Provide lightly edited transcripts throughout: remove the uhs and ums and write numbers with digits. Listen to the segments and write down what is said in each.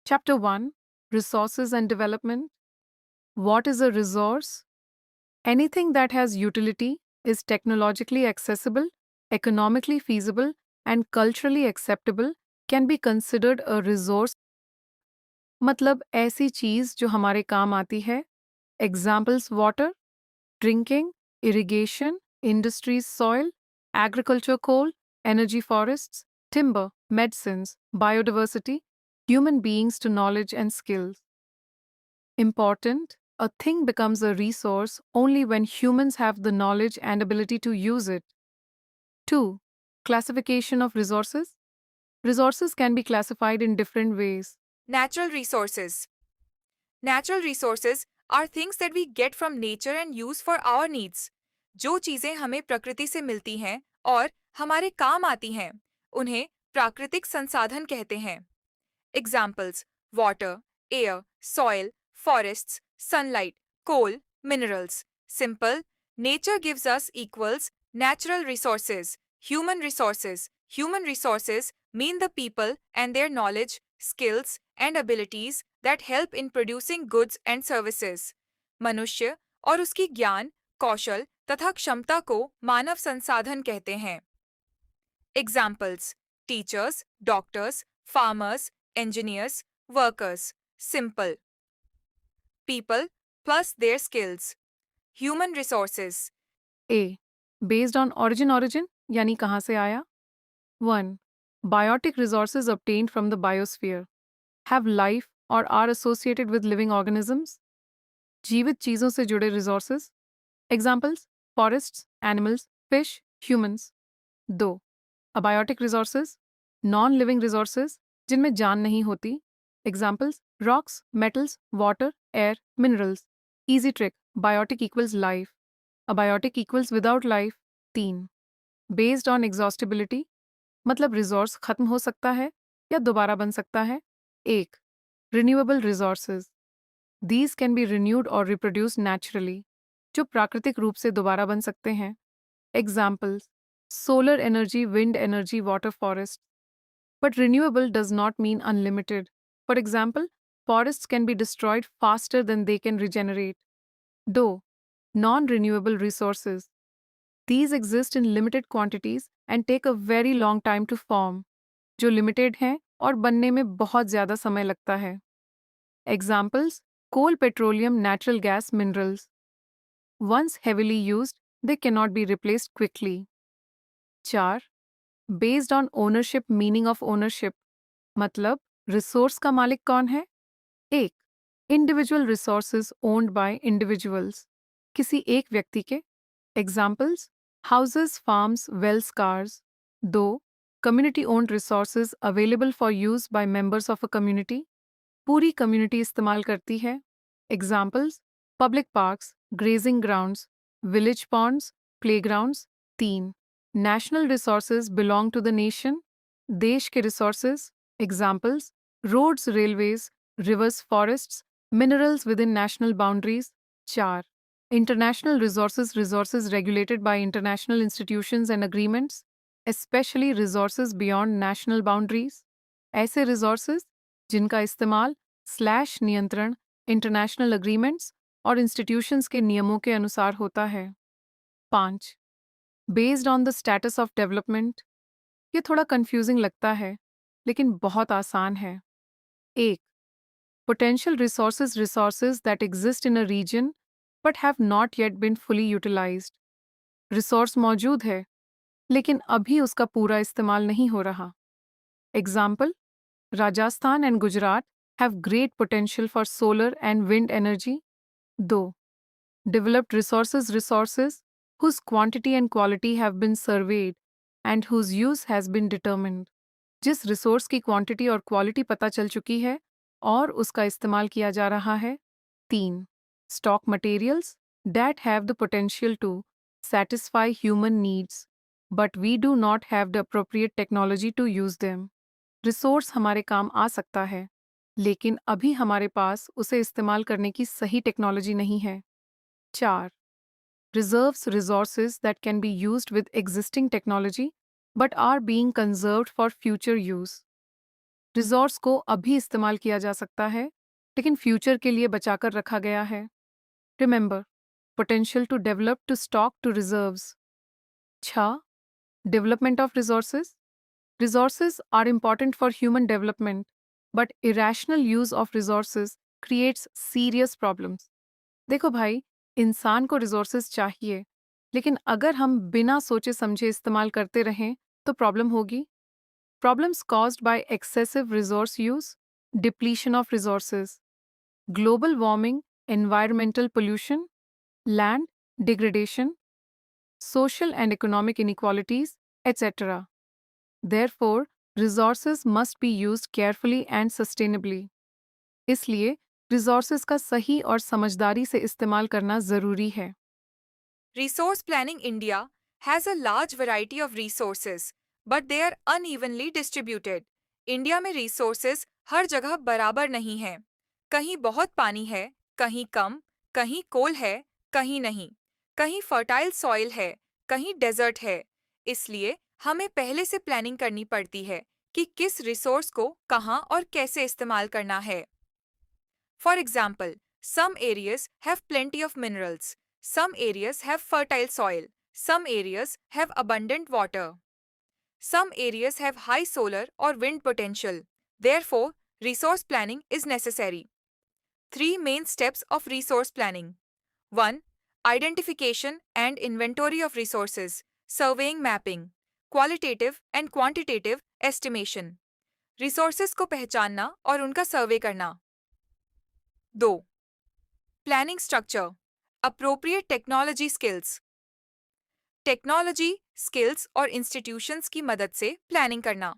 Chapter 1, Resources and Development. What is a resource? Anything that has utility, is technologically accessible, economically feasible, and culturally acceptable can be considered a resource. मतलब ऐसी चीज जो हमारे काम आती है. Examples: water, drinking, irrigation, industries, soil, agriculture, coal, energy, forests, timber, medicines, biodiversity, human beings to knowledge and skills. Important: a thing becomes a resource only when humans have the knowledge and ability to use it. 2. Classification of resources. Resources can be classified in different ways. Natural resources. Natural resources are things that we get from nature and use for our needs. जो चीजें हमें प्रकृति से मिलती हैं और हमारे काम आती हैं, उन्हें प्राकृतिक संसाधन कहते हैं. Examples: water, air, soil, forests, sunlight, coal, minerals. Simple: nature gives us equals natural resources, human resources. Human resources mean the people and their knowledge, skills, and abilities that help in producing goods and services. मनुष्य और उसकी ज्ञान, कौशल तथा क्षमता को मानव संसाधन कहते हैं. Examples: teachers, doctors, farmers, engineers, workers. Simple: people plus their skills. Human resources. A. Based on origin यानी कहाँ से आया. 1. Biotic resources obtained from the biosphere. Have life or are associated with living organisms. जीवित चीजों से जुड़े resources. Examples: forests, animals, fish, humans. 2. Abiotic resources. Non-living resources जिनमें जान नहीं होती. Examples: rocks, metals, water, air, minerals. Easy trick: biotic equals life. Abiotic equals without life. 3. Based on exhaustibility. मतलब resource खत्म हो सकता है या दोबारा बन सकता है. 1. Renewable resources. These can be renewed or reproduced naturally. जो प्राकृतिक रूप से दोबारा बन सकते हैं. Examples: solar energy, wind energy, water, forest. But renewable does not mean unlimited. For example, forests can be destroyed faster than they can regenerate. 2. Non-renewable resources. These exist in limited quantities and take a very long time to form. जो limited हैं और बनने में बहुत ज़्यादा समय लगता है. Examples: coal, petroleum, natural gas, minerals. Once heavily used, they cannot be replaced quickly. 4. Based on ownership, meaning of ownership. मतलब रिसोर्स का मालिक कौन है. 1. Individual resources owned by individuals. किसी एक व्यक्ति के. Examples: houses, farms, wells, cars. 2. Community owned resources available for use by members of a community. पूरी कम्युनिटी इस्तेमाल करती है. Examples: public parks, grazing grounds, village ponds, playgrounds. 3. National resources belong to the nation. देश के resources. Examples: roads, railways, rivers, forests, minerals within national boundaries. 4. International resources regulated by international institutions and agreements, especially resources beyond national boundaries. ऐसे resources जिनका इस्तेमाल नियंत्रण international agreements और institutions के नियमों के अनुसार होता है. 5. Based on the status of development. ये थोड़ा कंफ्यूजिंग लगता है लेकिन बहुत आसान है. 1. Potential resources that exist in a region but have not yet been fully utilized. Resource मौजूद है लेकिन अभी उसका पूरा इस्तेमाल नहीं हो रहा. Example: Rajasthan and Gujarat have great potential for solar and wind energy. 2. Developed resources whose quantity and quality have been surveyed and whose use has been determined. जिस रिसोर्स की क्वांटिटी और क्वालिटी पता चल चुकी है और उसका इस्तेमाल किया जा रहा है. 3. Stock materials that have the potential to satisfy human needs, but we do not have the appropriate technology to use them. Resource हमारे काम आ सकता है लेकिन अभी हमारे पास उसे इस्तेमाल करने की सही टेक्नोलॉजी नहीं है. 4. Reserves resources that can be used with existing technology but are being conserved for future use. Resource को अभी इस्तेमाल किया जा सकता है, लेकिन फ्यूचर के लिए बचाकर रखा गया है। Remember, potential to develop to stock to reserves. 6. Development of resources. Resources are important for human development, but irrational use of resources creates serious problems. देखो भाई, इंसान को रिसोर्सेज चाहिए, लेकिन अगर हम बिना सोचे समझे इस्तेमाल करते रहें तो प्रॉब्लम होगी। Problems caused by excessive resource use, depletion of resources, global warming, environmental pollution, land degradation, social and economic inequalities, etc. Therefore, resources must be used carefully and sustainably. इसलिए रिसोर्सेज का सही और समझदारी से इस्तेमाल करना जरूरी है। Resource Planning India has a large variety of resources, but they are unevenly distributed. India में resources हर जगह बराबर नहीं हैं। कहीं बहुत पानी है, कहीं कम, कहीं कोल है, कहीं नहीं, कहीं फर्टाइल सॉइल है, कहीं डेजर्ट है। इसलिए हमें पहले से प्लानिंग करनी पड़ती है कि किस रिसोर्स को कहाँ और कैसे इस्तेमाल करना है। For example, some areas have plenty of minerals, some areas have fertile soil, some areas have abundant water. Some areas have high solar or wind potential. Therefore, resource planning is necessary. Three main steps of resource planning. 1. Identification and inventory of resources, surveying mapping, qualitative and quantitative estimation. Resources को पहचानना और उनका सर्वे करना। 2. Planning structure, appropriate technology skills. Technology, skills और institutions की मदद से planning करना।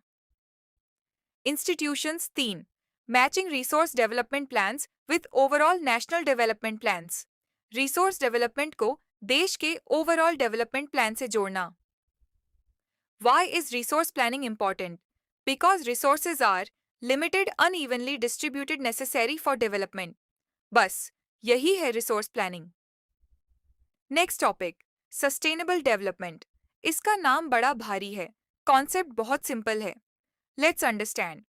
Institutions 3. Matching resource development plans with overall national development plans. Resource development को देश के ओवरऑल डेवलपमेंट प्लान से जोड़ना। Why is resource planning important? Because resources are limited, unevenly distributed, necessary for development. बस यही है resource planning. Next topic, sustainable development. इसका नाम बड़ा भारी है, कॉन्सेप्ट बहुत सिंपल है। Let's understand.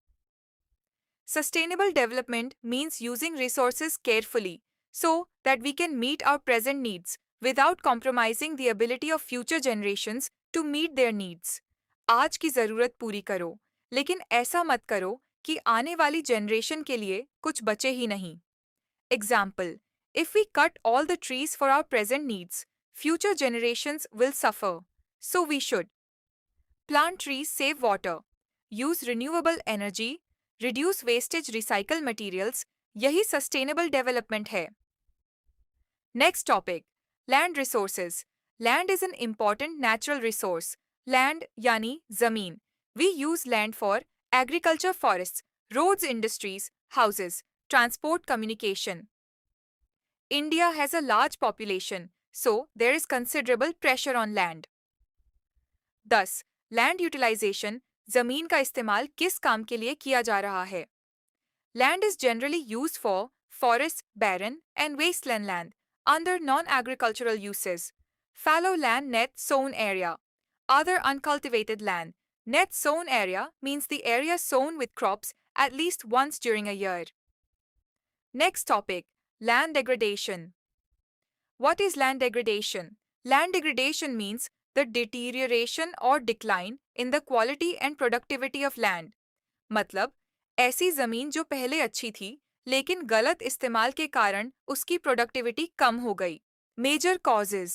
Sustainable development means using resources carefully so that we can meet our present needs without compromising the ability of future generations to meet their needs. आज की ज़रूरत पूरी करो, लेकिन ऐसा मत करो कि आने वाली जनरेशन के लिए कुछ बचे ही नहीं। Example, if we cut all the trees for our present needs, future generations will suffer. So we should plant trees, save water, use renewable energy, reduce wastage, recycle materials. यही sustainable development है। Next topic, land resources. Land is an important natural resource. Land यानी ज़मीन. We use land for agriculture, forests, roads, industries, houses, transport, communication. India has a large population, so there is considerable pressure on land. Thus, land utilization, ज़मीन का इस्तेमाल किस काम के लिए किया जा रहा है? Land is generally used for forests, barren and wasteland land under non-agricultural uses. Fallow land, net sown area. Other uncultivated land. Net sown area means the area sown with crops at least once during a year. Next topic, land degradation. What is land degradation? Land degradation means the deterioration or decline in the quality and productivity of land. मतलब ऐसी जमीन जो पहले अच्छी थी लेकिन गलत इस्तेमाल के कारण उसकी प्रोडक्टिविटी कम हो गई। Major causes,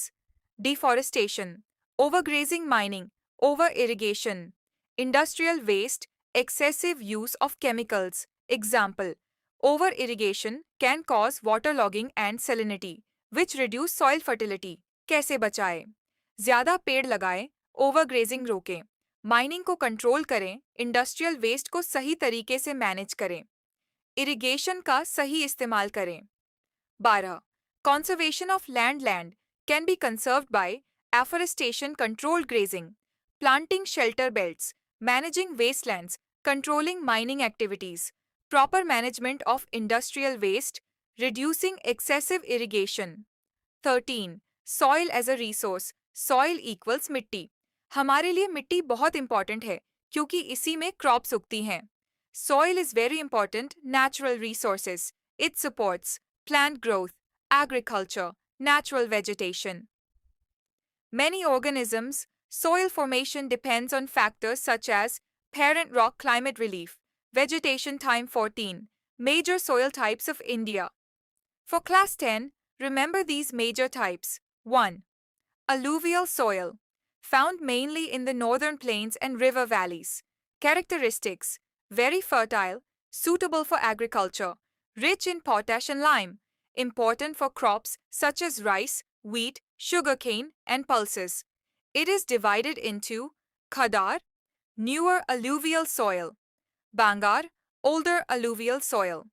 deforestation, overgrazing, mining, over irrigation, industrial waste, excessive use of chemicals. Example, over irrigation can cause waterlogging and salinity, which reduce soil fertility. कैसे बचाएं? ज़्यादा पेड़ लगाएं, ओवरग्रेजिंग रोकें, माइनिंग को कंट्रोल करें, इंडस्ट्रियल वेस्ट को सही तरीके से मैनेज करें, इरिगेशन का सही इस्तेमाल करें। 12. Conservation of land can be conserved by afforestation, controlled grazing, planting shelter belts, managing wastelands, controlling mining activities, proper management of industrial waste, reducing excessive irrigation. 13. Soil as a resource. Soil equals मिट्टी. हमारे लिए मिट्टी बहुत important है क्योंकि इसी में crops उगती हैं। Soil is very important natural resources. It supports plant growth, agriculture, natural vegetation. Many organisms, soil formation depends on factors such as parent rock climate relief, vegetation time 14, major soil types of India. For class 10, remember these major types. 1. Alluvial soil, found mainly in the northern plains and river valleys. Characteristics: very fertile, suitable for agriculture, rich in potash and lime, important for crops such as rice, wheat, sugarcane, and pulses. It is divided into Khadar, newer alluvial soil, Bangar, older alluvial soil.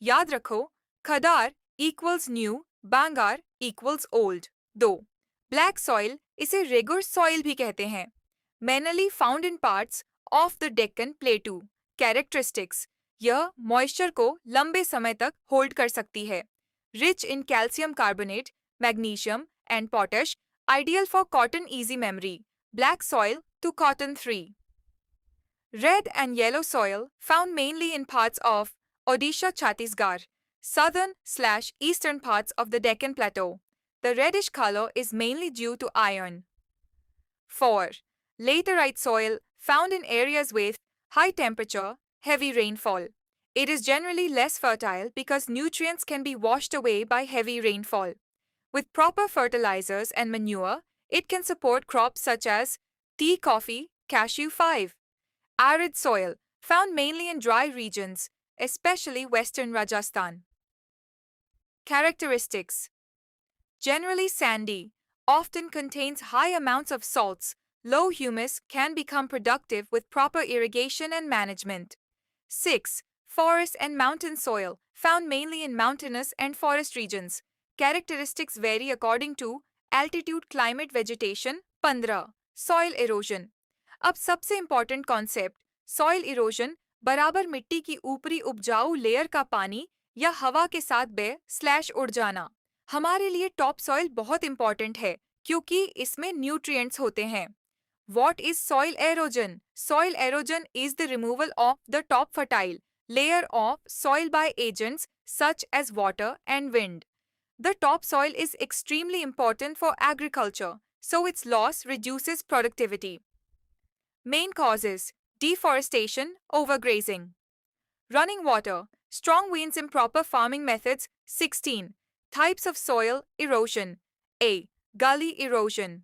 याद रखो, खदार equals new, Bangar equals old. 2. Black soil इसे regur soil भी कहते हैं. Mainly found in parts of the Deccan Plateau. Characteristics: यह moisture को लंबे समय तक hold कर सकती है. Rich in calcium carbonate, magnesium, and potash, ideal for cotton easy memory. Black soil to cotton 3. Red and yellow soil found mainly in parts of Odisha, Chhattisgarh, southern/eastern parts of the Deccan Plateau. The reddish color is mainly due to iron. 4. Laterite soil found in areas with high temperature, heavy rainfall. It is generally less fertile because nutrients can be washed away by heavy rainfall. With proper fertilizers and manure, it can support crops such as tea, coffee, cashew. 5. Arid soil, found mainly in dry regions, especially western Rajasthan. Characteristics: generally sandy, often contains high amounts of salts, low humus, can become productive with proper irrigation and management. 6. Forest and mountain soil, found mainly in mountainous and forest regions. Characteristics vary according to altitude, climate, vegetation. 15. Soil erosion. अब सबसे important concept soil erosion बराबर मिट्टी की ऊपरी उपजाऊ layer का पानी या हवा के साथ बह/उड़ जाना. हमारे लिए टॉप सॉइल बहुत इम्पॉर्टेंट है क्योंकि इसमें न्यूट्रिएंट्स होते हैं. What is soil erosion? Soil erosion is the removal of the top fertile layer of soil by agents such as water and wind. The topsoil is extremely important for agriculture, so its loss reduces productivity. Main causes: deforestation, overgrazing. Running water, strong winds, improper farming methods. 16. Types of soil erosion. A. Gully erosion.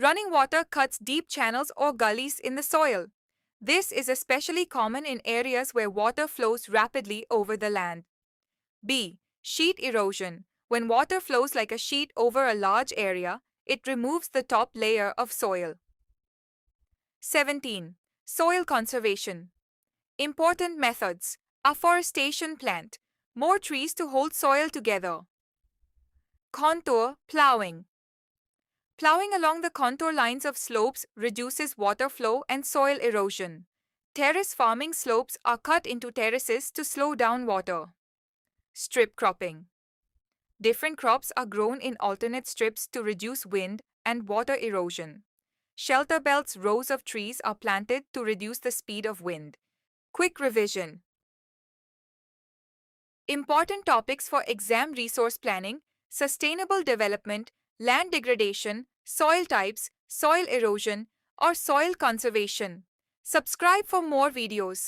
Running water cuts deep channels or gullies in the soil. This is especially common in areas where water flows rapidly over the land. B. Sheet erosion. When water flows like a sheet over a large area, it removes the top layer of soil. 17. Soil conservation. Important methods: afforestation, plant more trees to hold soil together. Contour plowing. Plowing along the contour lines of slopes reduces water flow and soil erosion. Terrace farming: slopes are cut into terraces to slow down water. Strip cropping. Different crops are grown in alternate strips to reduce wind and water erosion. Shelter belts: rows of trees are planted to reduce the speed of wind. Quick revision. Important topics for exam: resource planning, sustainable development, land degradation, soil types, soil erosion, or soil conservation. Subscribe for more videos.